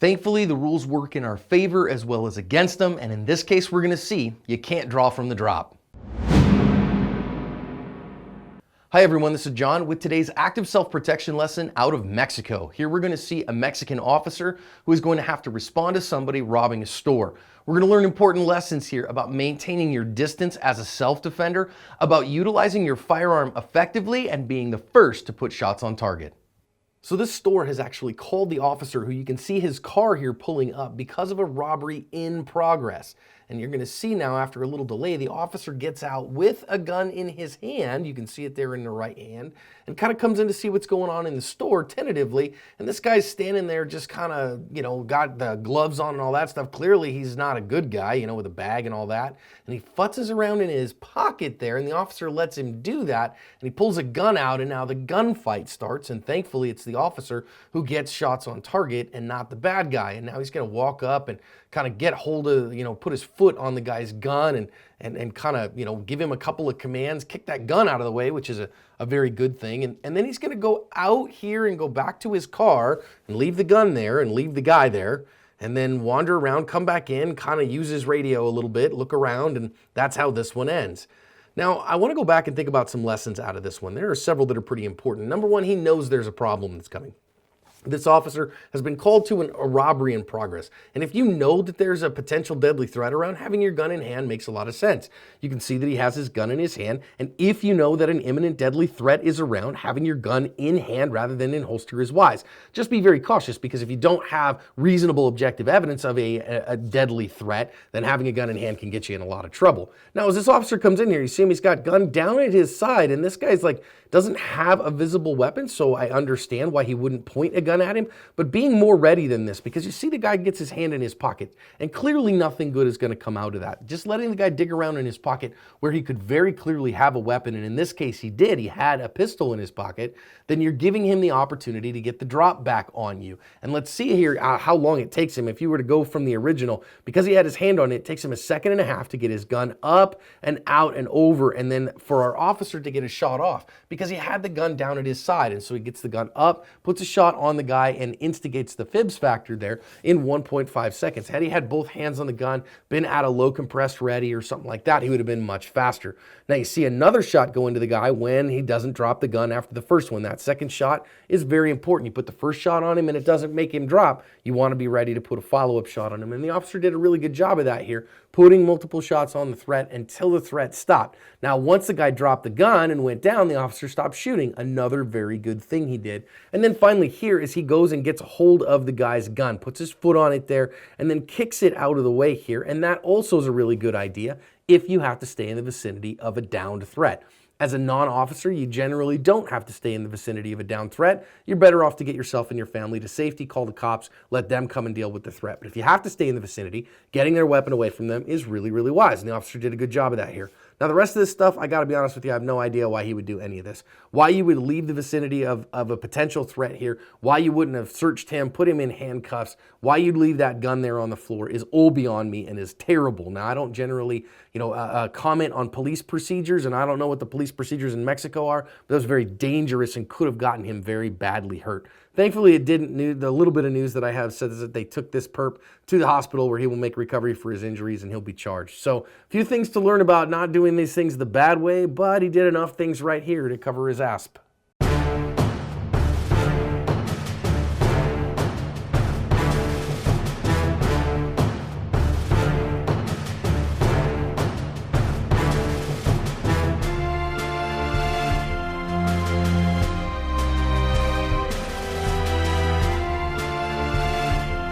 Thankfully, the rules work in our favor as well as against them, and in this case, we're gonna see you can't draw from the drop. Hi everyone, this is John with today's active self-protection lesson out of Mexico. Here we're going to see a Mexican officer who is going to have to respond to somebody robbing a store. We're going to learn important lessons here about maintaining your distance as a self-defender, about utilizing your firearm effectively, and being the first to put shots on target. So this store has actually called the officer, who you can see his car here pulling up, because of a robbery in progress. And you're going to see now, after a little delay, the officer gets out with a gun in his hand. You can see it there in the right hand, and kind of comes in to see what's going on in the store tentatively. And this guy's standing there just kind of, got the gloves on and all that stuff. Clearly he's not a good guy, with a bag and all that. And he futzes around in his pocket there, and the officer lets him do that. And he pulls a gun out, and now the gunfight starts. And thankfully it's the officer who gets shots on target and not the bad guy. And now he's going to walk up and kind of get hold of, put his foot on the guy's gun and kind of, give him a couple of commands, kick that gun out of the way, which is a very good thing. And then he's going to go out here and go back to his car and leave the gun there and leave the guy there, and then wander around, come back in, kind of use his radio a little bit, look around, and that's how this one ends. Now, I want to go back and think about some lessons out of this one. There are several that are pretty important. Number one, he knows there's a problem that's coming. This officer has been called to a robbery in progress. And if you know that there's a potential deadly threat around, having your gun in hand makes a lot of sense. You can see that he has his gun in his hand. And if you know that an imminent deadly threat is around, having your gun in hand rather than in holster is wise. Just be very cautious, because if you don't have reasonable objective evidence of a deadly threat, then having a gun in hand can get you in a lot of trouble. Now, as this officer comes in here, you see him, he's got gun down at his side, and this guy's doesn't have a visible weapon, so I understand why he wouldn't point a gun at him, but being more ready than this, because you see the guy gets his hand in his pocket, and clearly nothing good is going to come out of that. Just letting the guy dig around in his pocket where he could very clearly have a weapon, and in this case he did, he had a pistol in his pocket, then you're giving him the opportunity to get the drop back on you. And let's see here how long it takes him. If you were to go from the original, because he had his hand on it, it takes him 1.5 seconds to get his gun up and out and over, and then for our officer to get a shot off, because he had the gun down at his side. And so he gets the gun up, puts a shot on the guy, and instigates the fibs factor there in 1.5 seconds. Had he had both hands on the gun, been at a low compressed ready or something like that, he would have been much faster. Now you see another shot go into the guy when he doesn't drop the gun after the first one. That second shot is very important. You put the first shot on him and it doesn't make him drop, you want to be ready to put a follow-up shot on him. And the officer did a really good job of that here, putting multiple shots on the threat until the threat stopped. Now, once the guy dropped the gun and went down, the officer stopped shooting. Another very good thing he did. And then finally here is he goes and gets a hold of the guy's gun, puts his foot on it there, and then kicks it out of the way here. And that also is a really good idea if you have to stay in the vicinity of a downed threat. As a non-officer, you generally don't have to stay in the vicinity of a downed threat. You're better off to get yourself and your family to safety, call the cops, let them come and deal with the threat. But if you have to stay in the vicinity, getting their weapon away from them is really, really wise. And the officer did a good job of that here. Now, the rest of this stuff, I got to be honest with you, I have no idea why he would do any of this. Why you would leave the vicinity of a potential threat here, why you wouldn't have searched him, put him in handcuffs, why you'd leave that gun there on the floor is all beyond me and is terrible. Now, I don't generally, comment on police procedures, and I don't know what the police procedures in Mexico are, but that was very dangerous and could have gotten him very badly hurt. Thankfully, it didn't. The little bit of news that I have says that they took this perp to the hospital where he will make recovery for his injuries and he'll be charged. So a few things to learn about not doing these things the bad way, but he did enough things right here to cover his asp.